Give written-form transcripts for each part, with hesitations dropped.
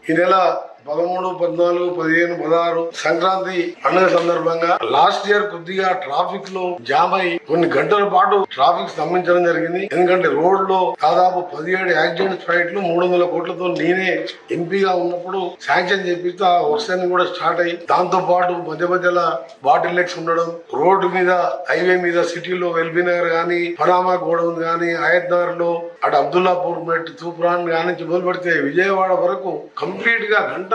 ఈ నెల 13, 14, 15, 16 సంక్రాంతి పండుగ సందర్భంగా లాస్ట్ ఇయర్ కొద్దిగా ట్రాఫిక్ లో జామ్ అయి కొన్ని గంటల పాటు ట్రాఫిక్ స్తంభించడం జరిగింది. ఎందుకంటే రోడ్ లో దాదాపు 17 యాక్సిడెంట్స్ ఫైట్లు 300 కోట్లతో నేనే ఎంపీగా ఉన్నప్పుడు శాంక్షన్ చేపిస్తే ఆ వర్క్స్ అన్ని కూడా స్టార్ట్ అయ్యి దాంతో పాటు మధ్య మధ్యలో బాటిల్ లెక్స్ ఉండడం, రోడ్డు మీద హైవే మీద సిటీలో ఎల్బీ నగర్ గానీ, పనామా గోడౌన్ గానీ, ఆయత్ నగర్ లో అటు అబ్దుల్లాపూర్ మెట్, తూప్రాన్ గానీ మొదలు పెడితే విజయవాడ వరకు కంప్లీట్ గా గంటలు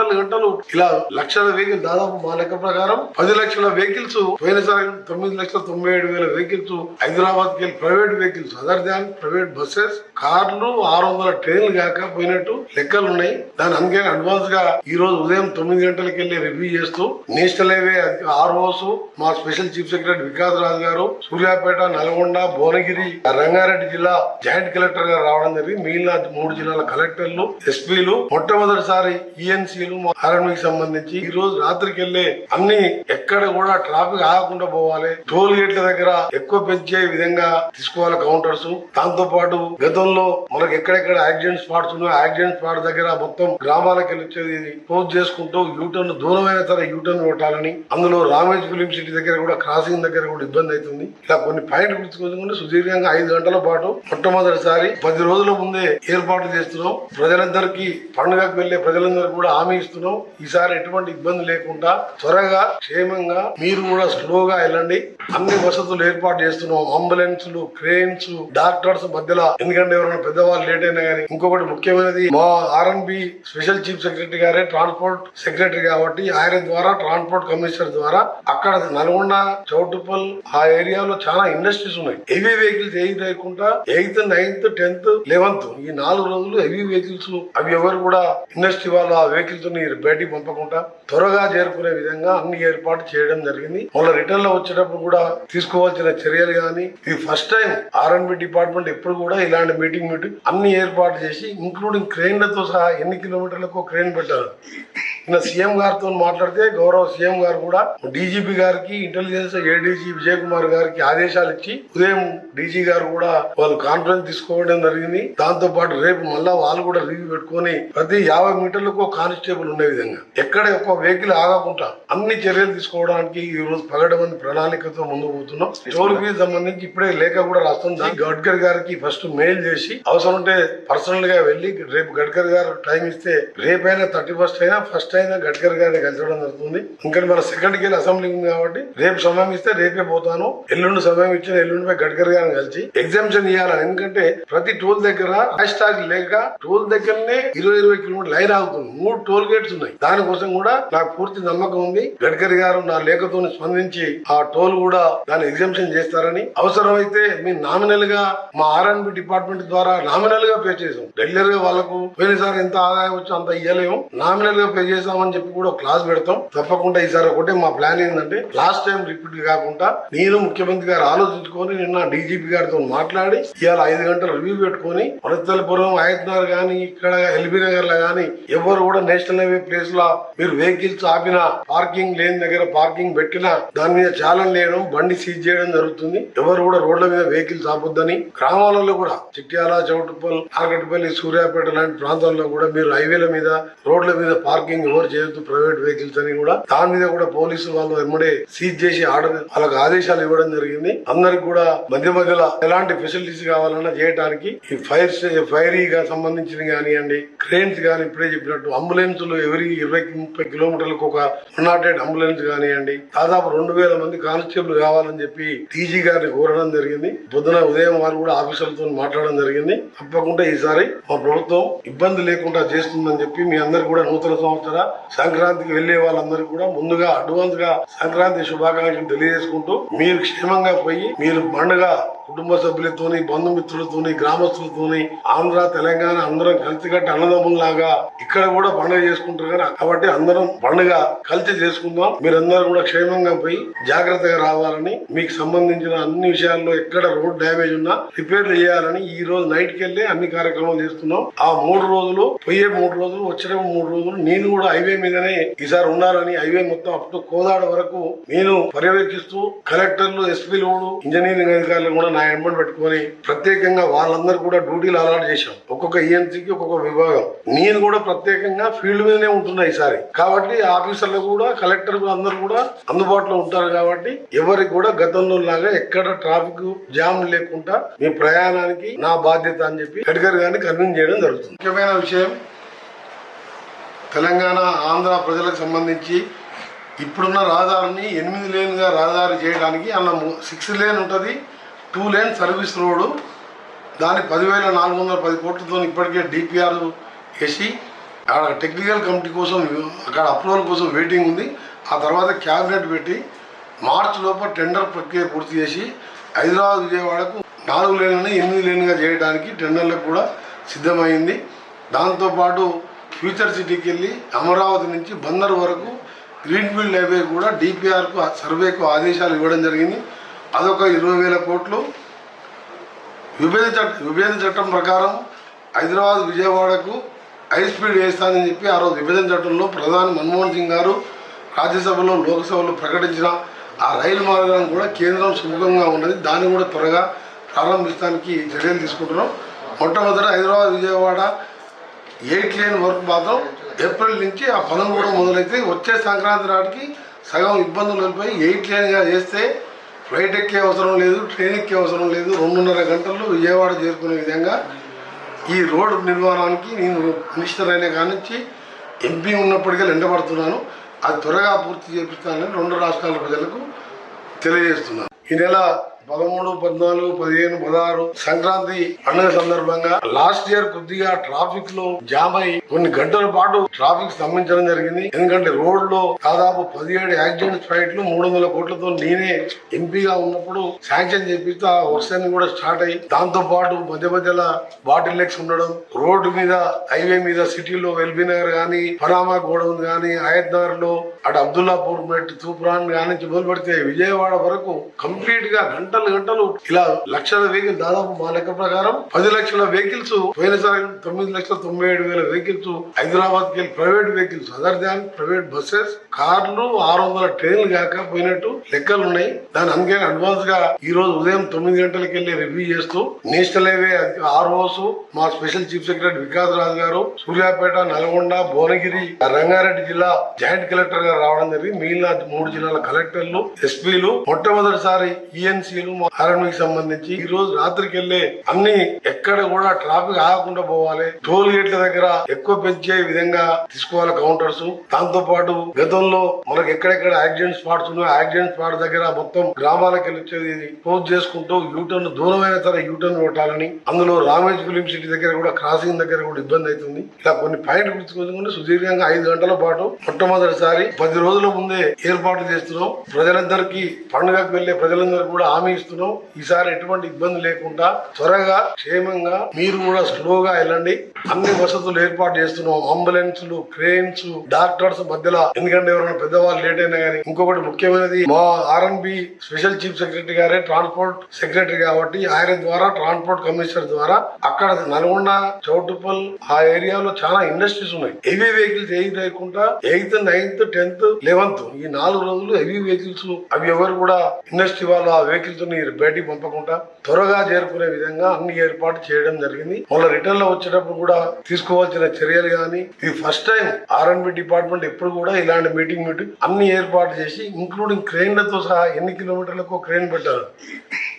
ఇలా లక్షల వెహికల్, దాదాపు మా లెక్క ప్రకారం 10 లక్షల వెహికల్స్ పోయినసారి 9,97,000 వెహికల్స్ హైదరాబాద్ కి private vehicles other than private buses, కార్లు, 600 ట్రైన్లు కాక పోయినట్టు లెక్కలు ఉన్నాయి. దాని అందుకే అడ్వాన్స్ గా ఈ రోజు ఉదయం 9 గంటలకు వెళ్లి రివ్యూ చేస్తూ నేషనల్ హైవే ఆర్ఓస్, మా special chief secretary Vikas Raj గారు, సూర్యాపేట, నల్గొండ, భువనగిరి, రంగారెడ్డి జిల్లా జాయింట్ కలెక్టర్ గారు రావడం జరిగింది. మిగిలిన 3 జిల్లాల కలెక్టర్లు, ఎస్పీలు, మొట్టమొదటిసారి ఈఎన్సీలు ఆర్ఎండ్కి సంబంధించి ఈ రోజు రాత్రికి వెళ్లే అన్ని ఎక్కడ కూడా ట్రాఫిక్ ఆగకుండా పోవాలి. టోల్ గేట్ల దగ్గర ఎక్కువ పెంచే విధంగా తీసుకోవాలి కౌంటర్స్. దాంతో పాటు గతంలో మనకు ఎక్కడెక్కడ యాక్సిడెంట్ స్పాట్స్ ఉన్నాయో యాక్సిడెంట్ స్పాట్ దగ్గర మొత్తం గ్రామాలకు వెళ్ళి వచ్చేది క్లోజ్ చేసుకుంటూ యూటర్న్ దూరమైన సరే యూటర్న్ కొట్టాలని, అందులో రామేజ్ ఫిలిం సిటీ దగ్గర కూడా క్రాసింగ్ దగ్గర కూడా ఇబ్బంది అవుతుంది. ఇలా కొన్ని పాయింట్ గుర్తుకుంటే సుదీర్ఘంగా 5 గంటల పాటు మొట్టమొదటిసారి 10 రోజుల ముందే ఏర్పాటు చేస్తున్నాం. ప్రజలందరికీ పండుగకు వెళ్లే ప్రజలందరికీ కూడా హామీ ఇస్తున్నాం. ఈసారి ఎటువంటి ఇబ్బంది లేకుండా త్వరగా క్షేమంగా మీరు కూడా స్లోగా వెళ్ళండి. అన్ని వసతులు ఏర్పాటు చేస్తున్నాం. అంబులెన్స్లు, క్రేన్స్, డాక్టర్స్ మధ్యలో, ఎందుకంటే ఎవరైనా పెద్దవాళ్ళు లేట్ అయినా కానీ. ఇంకొకటి ముఖ్యమైనది, మా ఆర్ఎన్బి స్పెషల్ చీఫ్ సెక్రటరీ గారే ట్రాన్స్పోర్ట్ సెక్రటరీ కాబట్టి ఆయన ద్వారా ట్రాన్స్పోర్ట్ కమిషనర్ ద్వారా అక్కడ నల్గొండ, చౌటుప్పల్ ఆ ఏరియాలో చాలా ఇండస్ట్రీస్ ఉన్నాయి. హెవీ వెహికల్స్ ఏవి లేకుండా 8th, 9th, 10th, 11th ఈ 4 రోజులు హెవీ వెహికల్స్ అవి ఎవరు కూడా ఇండస్ట్రీ వాళ్ళు ఆ వెహికల్స్ బయటికి పంపకుండా త్వరగా చేరుకునే విధంగా అన్ని ఏర్పాటు చేయడం జరిగింది. మళ్ళీ రిటర్న్ లో వచ్చేటప్పుడు కూడా తీసుకోవాల్సిన చర్యలు గానీ, ఇది ఫస్ట్ టైం ఆర్ఎన్బి డిపార్ట్మెంట్ ఎప్పుడు కూడా ఇలాంటి మీటింగ్ అన్ని ఏర్పాటు చేసి ఇంక్లూడింగ్ క్రెయిన్లతో సహా ఎన్ని కిలోమీటర్లకు క్రెయిన్ పెట్టారు. నిన్న సీఎం గారితో మాట్లాడితే గౌరవ సీఎం గారు కూడా డీజీపీ గారికి, ఇంటెలిజెన్స్ ఏడీజీ విజయ్ కుమార్ గారికి ఆదేశాలు ఇచ్చి ఉదయం డీజీ గారు కూడా వాళ్ళు కాన్ఫరెన్స్ తీసుకోవడం జరిగింది. దాంతో పాటు రేపు మళ్ళా వాళ్ళు కూడా రివ్యూ పెట్టుకుని ప్రతి 50 మీటర్లకు కానిస్టేబుల్ ఉండే విధంగా ఎక్కడ ఒక వెహికల్ ఆగకుండా అన్ని చర్యలు తీసుకోవడానికి ఈ రోజు పగడమంది ప్రణాళికతో ముందుకు పోతున్నాం. టోల్ ఫీజు సంబంధించి ఇప్పుడే లేఖ కూడా రాస్తుంది. గడ్కరీ గారికి ఫస్ట్ మెయిల్ చేసి అవసరం ఉంటే పర్సనల్ గా వెళ్లి రేపు గడ్కరీ గారు టైం ఇస్తే రేపైనా 31st అయినా ఫస్ట్ అయినా గడ్కరీ గారిని కలిసడం జరుగుతుంది. ఇంకా మన 2nd కి అసెంబ్లీ ఉంది కాబట్టి రేపు సమయం ఇస్తే రేపే పోతాను. ఎల్లుండి సమయం ఇచ్చిన ఎల్లుండి గడ్కరీ గారిని కలిసి ఎగ్జామ్షన్ ఇవ్వాలని. ఎందుకంటే ప్రతి టోల్ దగ్గర హ్యాష్ లేక టోల్ దగ్గరనే 20 కిలోమీటర్ లైన్ ఆగుతుంది. 3 టోల్ గేట్స్ ఉన్నాయి. దానికోసం కూడా నాకు పూర్తి నమ్మకం ఉంది. గడ్కరీ గారు నా లేఖతో స్పందించి ఆ టోల్ కూడా దాన్ని ఎగ్జామ్షన్ చేస్తారని, అవసరమైతే మేము నామినల్ గా మా ఆర్ఎన్బి డిపార్ట్మెంట్ ద్వారా నామినల్ గా పే చేసాం. రెగ్యులర్ గా వాళ్ళకు పోయినసారి ఎంత ఆదాయం వచ్చో అంత ఇయ్యలేము, నామినల్ గా పే చేసామని చెప్పి కూడా క్లాస్ పెడతాం. తప్పకుండా ఈసారి ఒకటే మా ప్లాన్ ఏంటంటే లాస్ట్ టైం రిపీట్ కాకుండా నేను ముఖ్యమంత్రి గారు ఆలోచించుకొని నిన్న డీజీపీ గారితో మాట్లాడి ఇవాళ 5 గంటలు రివ్యూ పెట్టుకుని వనస్థలపురం, ఆయత్ నగర్ గానీ, ఇక్కడ ఎల్బీ నగర్ లో గానీ ఎవరు కూడా నేషనల్ హైవే ప్లేస్ లో మీరు వెహికల్స్ ఆపిన, పార్కింగ్ లేని దగ్గర పార్కింగ్ పెట్టినా దాని మీద చాలన్ లేయడం, బండి సీజ్ చేయడం జరుగుతుంది. ఎవరు కూడా రోడ్ల మీద వెహికల్స్ ఆపొద్దని. గ్రామాలలో కూడా చిట్యాల, చౌటుప్పల్, నాగటిపల్లి, సూర్యాపేట లాంటి ప్రాంతాల్లో కూడా మీరు హైవేల మీద, రోడ్ల మీద పార్కింగ్ ఎవరు చేయొద్దు ప్రైవేట్ వెహికల్స్ అని కూడా దాని మీద కూడా పోలీసు వాళ్ళు ఎమ్మడే సీజ్ చేసి ఆర్డర్ వాళ్ళకి ఆదేశాలు ఇవ్వడం జరిగింది. అందరికి కూడా మధ్యలో ఎలాంటి ఫెసిలిటీస్ కావాలన్నా చేయడానికి ఈ ఫైరీగా సంబంధించిన కానివ్వండి, క్రేన్స్ గానీ, ఇప్పుడే చెప్పినట్టు అంబులెన్సులు ఎవరి 20-30 కిలోమీటర్లకు ఒక 108 అంబులెన్స్ కానివ్వండి, దాదాపు 2000 మంది కానిస్టేబుల్ కావాలని చెప్పి డీజీ గారిని కోరడం జరిగింది. పొద్దున ఉదయం వారు కూడా ఆఫీసర్లతో మాట్లాడడం జరిగింది. తప్పకుండా ఈసారి మా ప్రభుత్వం ఇబ్బంది లేకుండా చేస్తుందని చెప్పి మీ అందరు కూడా నూతన సంవత్సర సంక్రాంతికి వెళ్లే వాళ్ళందరూ కూడా ముందుగా అడ్వాన్స్ గా సంక్రాంతి శుభాకాంక్షలు తెలియజేసుకుంటూ మీరు క్షేమంగా పోయి మీరు పండుగ కుటుంబ సభ్యులతోని, బంధుమిత్రులతోని, గ్రామస్తులతోని, ఆంధ్ర, తెలంగాణ అందరం కలిసికట్టి అన్నదమ్ముల్లాగా ఇక్కడ కూడా పండుగ చేసుకుంటారు కదా. కాబట్టి అందరం పండుగ కలిసి చేసుకుందాం. మీరందరూ కూడా క్షేమంగా పోయి జాగ్రత్తగా రావాలని, మీకు సంబంధించిన అన్ని విషయాల్లో ఎక్కడ రోడ్ డ్యామేజ్ ఉన్నా రిపేర్లు చేయాలని ఈ రోజు నైట్ కి వెళ్ళి అన్ని కార్యక్రమాలు చేస్తున్నాం. ఆ 3 రోజులు పోయే 3 రోజులు వచ్చిన 3 రోజులు నేను కూడా హైవే మీదనే ఈసారి ఉండాలని, హైవే మొత్తం అప్ టు కోదాడ వరకు నేను పర్యవేక్షిస్తూ కలెక్టర్లు, ఎస్పీలు, ఇంజనీరింగ్ అధికారులు కూడా నా ఎంబడి పెట్టుకొని ప్రత్యేకంగా వాళ్ళందరూ కూడా డ్యూటీలు అలాట్ చేశాం. ఒక్కొక్క ఈఎన్సీకి ఒక్కొక్క విభాగం. నేను కూడా ప్రత్యేకంగా ఫీల్డ్ మీదనే ఉంటున్నా ఈసారి. కాబట్టి ఆఫీసర్లు కూడా కలెక్టర్ అందరూ కూడా అందుబాటులో ఉంటారు. కాబట్టి ఎవరికి కూడా గతంలో లాగా ఎక్కడ ట్రాఫిక్ జామ్ లేకుండా మీ ప్రయాణానికి నా బాధ్యత అని చెప్పి గడ్కరీ గారిని కన్విన్స్ చేయడం జరుగుతుంది. ముఖ్యమైన విషయం, తెలంగాణ ఆంధ్ర ప్రజలకు సంబంధించి ఇప్పుడున్న రహదారిని 8 లేన్గా రహదారి చేయడానికి అన్న 6 లేన్ ఉంటుంది, 2 లేన్ సర్వీస్ రోడ్డు. దాని 10,410 కోట్లతో ఇప్పటికే డిపిఆర్ వేసి అక్కడ టెక్నికల్ కమిటీ కోసం అక్కడ అప్రూవల్ కోసం వెయిటింగ్ ఉంది. ఆ తర్వాత క్యాబినెట్ పెట్టి మార్చి లోపల టెండర్ ప్రక్రియ పూర్తి చేసి హైదరాబాద్ విజయవాడకు 4 లేన్లని 8 లేన్గా చేయడానికి టెండర్లకు కూడా సిద్ధమైంది. దాంతోపాటు ఫ్యూచర్ సిటీకి వెళ్ళి అమరావతి నుంచి బందర్ వరకు గ్రీన్ఫీల్డ్ హైవే కూడా డిపిఆర్కు సర్వేకు ఆదేశాలు ఇవ్వడం జరిగింది. అదొక 20,000 కోట్లు. విభజన చట్టం ప్రకారం హైదరాబాద్ విజయవాడకు హై స్పీడ్ వేస్తానని చెప్పి ఆ రోజు విభజన చట్టంలో ప్రధాని మన్మోహన్ సింగ్ గారు రాజ్యసభలో లోక్సభలో ప్రకటించిన ఆ రైలు మార్గాన్ని కూడా కేంద్రం సుముఖంగా ఉన్నది. దాన్ని కూడా త్వరగా ప్రారంభించడానికి చర్యలు తీసుకుంటున్నాం. మొట్టమొదట హైదరాబాద్ విజయవాడ 8 లేన్ వరకు మాత్రం ఏప్రిల్ నుంచి ఆ పనులు కూడా మొదలైతే వచ్చే సంక్రాంతి నాటికి సగం ఇబ్బందులు వెళ్ళిపోయి 8 లేన్గా చేస్తే ఫ్లైట్ ఎక్కే అవసరం లేదు, ట్రైన్ ఎక్కే అవసరం లేదు. 2.5 గంటల్లో విజయవాడ చేరుకునే విధంగా ఈ రోడ్డు నిర్మాణానికి నేను మినిస్టర్ అయిన కానించి ఎంపీ ఉన్నప్పటికీ ఎండబడుతున్నాను. అది త్వరగా పూర్తి చేపిస్తానని 2 రాష్ట్రాల ప్రజలకు తెలియజేస్తున్నాను. ఈ నెల 13, 14, 15, 16 సంక్రాంతి పండుగ సందర్భంగా లాస్ట్ ఇయర్ కొద్దిగా ట్రాఫిక్ లో జామ్ అయి కొన్ని గంటల పాటు ట్రాఫిక్ స్తంభించడం జరిగింది. ఎందుకంటే రోడ్ లో దాదాపు 17 యాక్సిడెంట్స్ ఫైట్లు 300 కోట్లతో నేనే ఎంపీగా ఉన్నప్పుడు శాంక్షన్ చేపిస్తే ఆ వర్షాన్ని కూడా స్టార్ట్ అయ్యి దాంతో పాటు మధ్య మధ్యలో బాటిల్ నెక్స్ ఉండడం, రోడ్డు మీద హైవే మీద సిటీలో ఎల్బీ నగర్ గానీ, పనామా గోడౌన్ గానీ, ఆయత్ నగర్ లో అటు అబ్దుల్లాపూర్ మెట్, తూప్రాన్ గానీ మొదలు పెడితే విజయవాడ వరకు కంప్లీట్ గా గంటలు ఇలా లక్షల వెహికల్, దాదాపు మా లెక్క ప్రకారం 10 లక్షల వెహికల్స్ పోయినసారి 9,97,000 వెహికల్స్ హైదరాబాద్ కి private vehicles other than private buses, కార్లు, 600 ట్రైన్లు కాక పోయినట్టు లెక్కలు ఉన్నాయి. దాని అందుకే అడ్వాన్స్ గా ఈ రోజు ఉదయం 9 గంటలకు వెళ్ళి రివ్యూ చేస్తూ నేషనల్ హైవే ఆర్ఓస్ మా స్పెషల్ చీఫ్ సెక్రటరీ వికాస్ రాజు గారు, సూర్యాపేట, నల్గొండ, భువనగిరి, రంగారెడ్డి జిల్లా జాయింట్ కలెక్టర్ గారు రావడం జరిగింది. మిగిలిన 3 జిల్లాల కలెక్టర్లు, ఎస్పీలు, మొట్టమొదటిసారి ఈఎన్సీలు ఆర్ఎండ్కి సంబంధించి ఈ రోజు రాత్రికి వెళ్లే అన్ని ఎక్కడ కూడా ట్రాఫిక్ ఆగకుండా పోవాలి. టోల్ గేట్ల దగ్గర ఎక్కువ పెంచే విధంగా తీసుకోవాలి కౌంటర్స్. దాంతో పాటు గతంలో మనకు ఎక్కడెక్కడ యాక్సిడెంట్ స్పాట్స్ ఉన్నాయో యాక్సిడెంట్ స్పాట్ దగ్గర మొత్తం గ్రామాలకు వెళ్ళి క్లోజ్ చేసుకుంటూ యూటర్న్ దూరమైన సరే యూటర్న్ కొట్టాలని, అందులో రామేజ్ ఫిలిం సిటీ దగ్గర కూడా క్రాసింగ్ దగ్గర కూడా ఇబ్బంది అవుతుంది. ఇలా కొన్ని పాయింట్ గుర్తుకొచ్చుకుంటే సుదీర్ఘంగా 5 గంటల పాటు మొట్టమొదటిసారి 10 రోజుల ముందే ఏర్పాట్లు చేస్తున్నాం. ప్రజలందరికీ పండుగకు వెళ్లే ప్రజలందరూ కూడా హామీ ఇస్తున్నాం. ఈసారి ఎటువంటి ఇబ్బంది లేకుండా త్వరగా క్షేమంగా మీరు కూడా స్లోగా వెళ్ళండి. అన్ని వసతులు ఏర్పాటు చేస్తున్నాం. అంబులెన్స్లు, క్రేన్స్, డాక్టర్స్ మధ్యలో, ఎందుకంటే ఎవరైనా పెద్దవాళ్ళు లేట్ అయినా కానీ. ఇంకొకటి ముఖ్యమైనది, మా ఆర్ఎన్బి స్పెషల్ చీఫ్ సెక్రటరీ గారే ట్రాన్స్పోర్ట్ సెక్రటరీ కాబట్టి ఆయన ద్వారా ట్రాన్స్పోర్ట్ కమిషనర్ ద్వారా అక్కడ నల్గొండ, చౌటుప్పల్ ఆ ఏరియాలో చాలా ఇండస్ట్రీస్ ఉన్నాయి. హెవీ వెహికల్స్ 8 లేకుండా 8th, 9th, 10th, 11th ఈ 4 రోజులు హెవీ వెహికల్స్ అవి ఎవరు కూడా ఇండస్ట్రీ వాళ్ళు ఆ వెహికల్స్ బయటికి పంపకుండా త్వరగా చేరుకునే విధంగా అన్ని ఏర్పాటు చేయడం జరిగింది. మళ్ళీ రిటర్న్ లో వచ్చేటప్పుడు కూడా తీసుకోవాల్సిన చర్యలు గానీ, ఇది ఫస్ట్ టైం ఆర్ఎన్బి డిపార్ట్మెంట్ ఎప్పుడు కూడా ఇలాంటి మీటింగ్ అన్ని ఏర్పాటు చేసి ఇంక్లూడింగ్ క్రెయిన్లతో సహా ఎన్ని కిలోమీటర్లకు క్రెయిన్ పెట్టారు.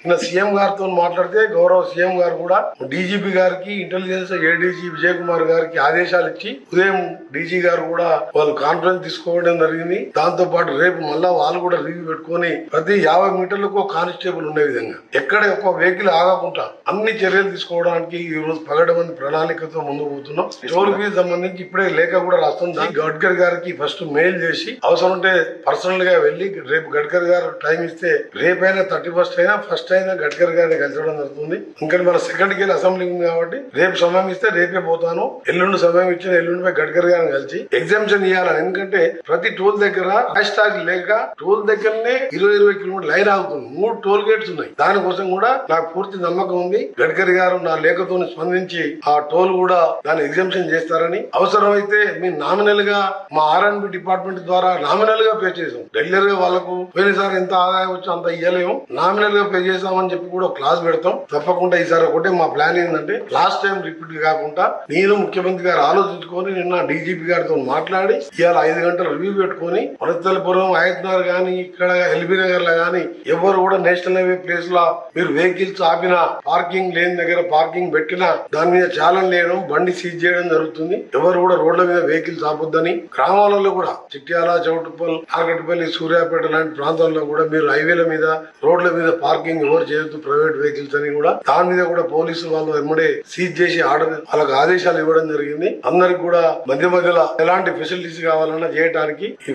నిన్న సీఎం గారితో మాట్లాడితే గౌరవ సీఎం గారు కూడా డీజీపీ గారికి, ఇంటెలిజెన్స్ ఏడీజీ విజయ్ కుమార్ గారికి ఆదేశాలు ఇచ్చి ఉదయం డీజీ గారు కూడా వాళ్ళు కాన్ఫరెన్స్ తీసుకోవడం జరిగింది. దాంతో పాటు రేపు మళ్ళా వాళ్ళు కూడా రివ్యూ పెట్టుకుని ప్రతి 50 మీటర్లకు కానిస్టేబుల్ ఉండే విధంగా ఎక్కడ ఒక వెహికల్ ఆగకుండా అన్ని చర్యలు తీసుకోవడానికి ఈ రోజు పగడమంది ప్రణాళికతో ముందుకు పోతున్నాం. టోల్ ఫీజు సంబంధించి ఇప్పుడే లేఖ కూడా రాస్తుంది. గడ్కరీ గారికి ఫస్ట్ మెయిల్ చేసి అవసరం ఉంటే పర్సనల్ గా వెళ్లి రేపు గడ్కరీ గారు టైం ఇస్తే రేపైనా 31st అయినా ఫస్ట్ అయినా గడ్కరీ గారిని కలిసడం జరుగుతుంది. ఇంకా మన సెకండ్ కి అసెంబ్లీ ఉంది కాబట్టి రేపు సమయం ఇస్తే రేపే పోతాను. ఎల్లుండి సమయం ఇచ్చిన ఎల్లుండి గడ్కరీ గారిని కలిసి ఎగ్జామ్షన్ ఇవ్వాలని. ఎందుకంటే ప్రతి టోల్ దగ్గర హ్యాష్ ట్యాగ్ లేక టోల్ దగ్గరనే 20 కిలోమీటర్ లైన్ ఆగుతుంది. 3 టోల్ గేట్స్ ఉన్నాయి. దానికోసం కూడా నాకు పూర్తి నమ్మకం ఉంది. గడ్కరీ గారు నా లేఖతో స్పందించి ఆ టోల్ కూడా దాన్ని ఎగ్జామ్షన్ చేస్తారని, అవసరమైతే మేము నామినల్ గా మా ఆర్ఎన్బి డిపార్ట్మెంట్ ద్వారా నామినల్ గా పే చేసాం. రెగ్యులర్ గా వాళ్ళకు పోయినసారి ఎంత ఆదాయం వచ్చి అంత ఇవ్వలేము. నామినల్ గా పే చేసి చేస్తామని చెప్పి కూడా క్లాస్ పెడతాం. తప్పకుండా ఈసారి ఒకటే మా ప్లాన్ ఏంటంటే లాస్ట్ టైం రిపీట్ కాకుండా నేను ముఖ్యమంత్రి గారు ఆలోచించుకొని నిన్న డీజీపీ గారితో మాట్లాడి ఇవాళ 5 గంటల రివ్యూ పెట్టుకొని వనస్థలపురం, ఆయత్నగర్ గానీ ఇక్కడ ఎల్బీ నగర్ లో గానీ ఎవరు కూడా నేషనల్ హైవే ప్లేస్ లో మీరు వెహికల్స్ ఆపిన, పార్కింగ్ లేని దగ్గర పార్కింగ్ పెట్టినా దాని మీద చాలన్ లేయడం, బండి సీజ్ చేయడం జరుగుతుంది. ఎవరు కూడా రోడ్ల మీద వెహికల్స్ ఆపొద్దని. గ్రామాలలో కూడా చిట్యాల, చౌటుప్పల్, నాగటిపల్లి, సూర్యాపేట లాంటి ప్రాంతాల్లో కూడా మీరు హైవేల మీద, రోడ్ల మీద పార్కింగ్ ఎవరు చేయొద్దు ప్రైవేట్ వెహికల్స్ అని కూడా దాని మీద కూడా పోలీసులు వాళ్ళు ఎమ్మడే సీజ్ చేసి ఆర్డర్ వాళ్ళకి ఆదేశాలు ఇవ్వడం జరిగింది. అందరికి కూడా మధ్య మధ్యలో ఎలాంటి ఫెసిలిటీస్ కావాలన్నా చేయడానికి ఈ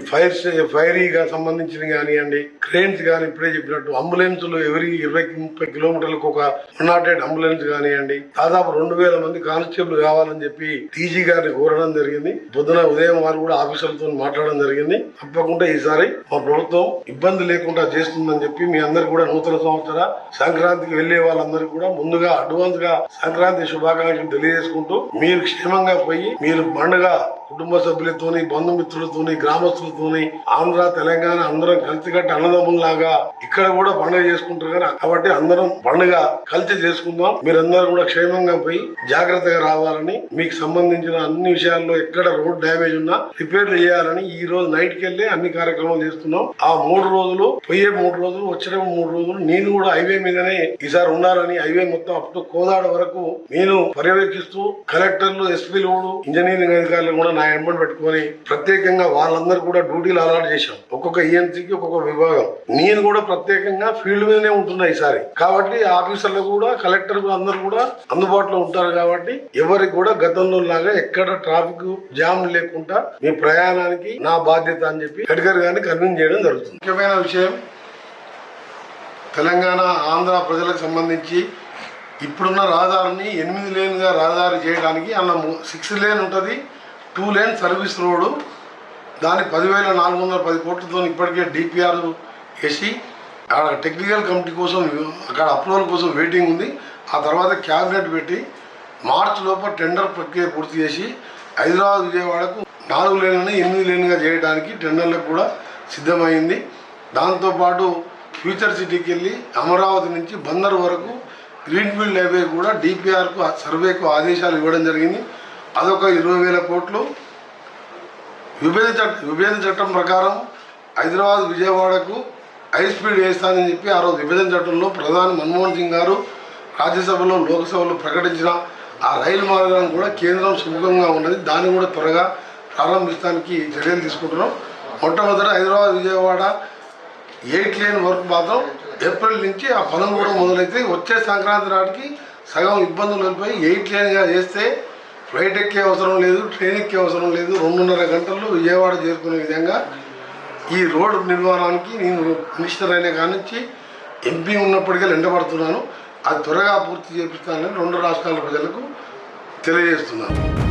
ఫైరీగా సంబంధించిన కానివ్వండి, క్రేన్స్ కానీ ఇప్పుడే చెప్పినట్టు అంబులెన్సులు ఎవరి 20-30 కిలోమీటర్లకు ఒక 108 అంబులెన్స్ కానివ్వండి, దాదాపు 2000 మంది కానిస్టేబుల్ కావాలని చెప్పి టీజీ గారిని కోరడం జరిగింది. పొద్దున ఉదయం వారు కూడా ఆఫీసర్లతో మాట్లాడడం జరిగింది. తప్పకుండా ఈసారి మా ప్రభుత్వం ఇబ్బంది లేకుండా చేస్తుందని చెప్పి మీ అందరు కూడా నూతన సంవత్సర సంక్రాంతికి వెళ్లే వాళ్ళందరూ కూడా ముందుగా అడ్వాన్స్ గా సంక్రాంతి శుభాకాంక్షలు తెలియజేసుకుంటూ మీరు క్షేమంగా పోయి మీరు పండుగ కుటుంబ సభ్యులతోని, బంధుమిత్రులతోని, గ్రామస్తులతోని, ఆంధ్ర తెలంగాణ అందరం కలిసికట్టి అన్నదమ్ముల్లాగా ఇక్కడ కూడా పండుగ చేసుకుంటారు కదా. కాబట్టి అందరం పండుగ కలిసి చేసుకుందాం. మీరందరూ కూడా క్షేమంగా పోయి జాగ్రత్తగా రావాలని, మీకు సంబంధించిన అన్ని విషయాల్లో ఎక్కడ రోడ్ డ్యామేజ్ ఉన్నా రిపేర్లు చేయాలని ఈ రోజు నైట్ కెళ్ళి అన్ని కార్యక్రమాలు చేస్తున్నాం. ఆ 3 రోజులు పోయే 3 రోజులు వచ్చిన 3 రోజులు నేను కూడా హైవే మీదనే ఈసారి ఉండాలని హైవే మొత్తం అప్ టు కోదాడ వరకు నేను పర్యవేక్షిస్తూ కలెక్టర్లు, ఎస్పీలు, ఇంజనీరింగ్ అధికారులు కూడా నా ఎంబడి పెట్టుకుని ప్రత్యేకంగా వాళ్ళందరూ కూడా డ్యూటీలు అలాట్ చేశాం. ఒక్కొక్క ఈఎన్సీకి ఒక్కొక్క విభాగం. నేను కూడా ప్రత్యేకంగా ఫీల్డ్ మీదనే ఉంటున్నా ఈసారి. కాబట్టి ఆఫీసర్లు కూడా, కలెక్టర్లు అందరూ కూడా అందుబాటులో ఉంటారు. కాబట్టి ఎవరికి కూడా గతంలో లాగా ఎక్కడ ట్రాఫిక్ జామ్ లేకుండా మీ ప్రయాణానికి నా బాధ్యత అని చెప్పి గడ్కరీ గారిని కన్విన్స్ చేయడం జరుగుతుంది. ముఖ్యమైన విషయం, తెలంగాణ, ఆంధ్ర ప్రజలకు సంబంధించి ఇప్పుడున్న రహదారిని 8 లేన్గా రహదారి చేయడానికి అన్న 6 లేన్ ఉంటుంది, 2 లేన్ సర్వీస్ రోడ్డు. దాని 10,410 కోట్లతో ఇప్పటికే డిపిఆర్ వేసి అక్కడ టెక్నికల్ కమిటీ కోసం అక్కడ అప్రూవల్ కోసం వెయిటింగ్ ఉంది. ఆ తర్వాత క్యాబినెట్ పెట్టి మార్చి లోపల టెండర్ ప్రక్రియ పూర్తి చేసి హైదరాబాద్, విజయవాడకు 4 లేన్లని 8 లేన్గా చేయడానికి టెండర్లకు కూడా సిద్ధమైంది. దాంతోపాటు ఫ్యూచర్ సిటీకి వెళ్ళి అమరావతి నుంచి బందర్ వరకు గ్రీన్ఫీల్డ్ హైవే కూడా డిపిఆర్కు సర్వేకు ఆదేశాలు ఇవ్వడం జరిగింది. అదొక 20,000 కోట్లు. విభజన చట్టం ప్రకారం హైదరాబాద్, విజయవాడకు హై స్పీడ్ వేస్తానని చెప్పి ఆ రోజు విభజన చట్టంలో ప్రధాని మన్మోహన్ సింగ్ గారు రాజ్యసభలో, లోక్సభలో ప్రకటించిన ఆ రైలు మార్గాన్ని కూడా కేంద్రం సుముఖంగా ఉన్నది. దాన్ని కూడా త్వరగా ప్రారంభించడానికి చర్యలు తీసుకుంటున్నాం. మొట్టమొదట హైదరాబాద్, విజయవాడ 8 లేన్ వరకు మాత్రం ఏప్రిల్ నుంచి ఆ పనులు కూడా మొదలైతే వచ్చే సంక్రాంతి నాటికి సగం ఇబ్బందులు వెళ్ళిపోయి 8 లేన్గా చేస్తే ఫ్లైట్ ఎక్కే అవసరం లేదు, ట్రైన్ ఎక్కే అవసరం లేదు. 2.5 గంటల్లో విజయవాడ చేరుకునే విధంగా ఈ రోడ్డు నిర్మాణానికి నేను మినిస్టర్ అయిన కానించి ఎంపీ ఉన్నప్పటికీ ఎండబడుతున్నాను. అది త్వరగా పూర్తి చేపిస్తానని 2 రాష్ట్రాల ప్రజలకు తెలియజేస్తున్నాను.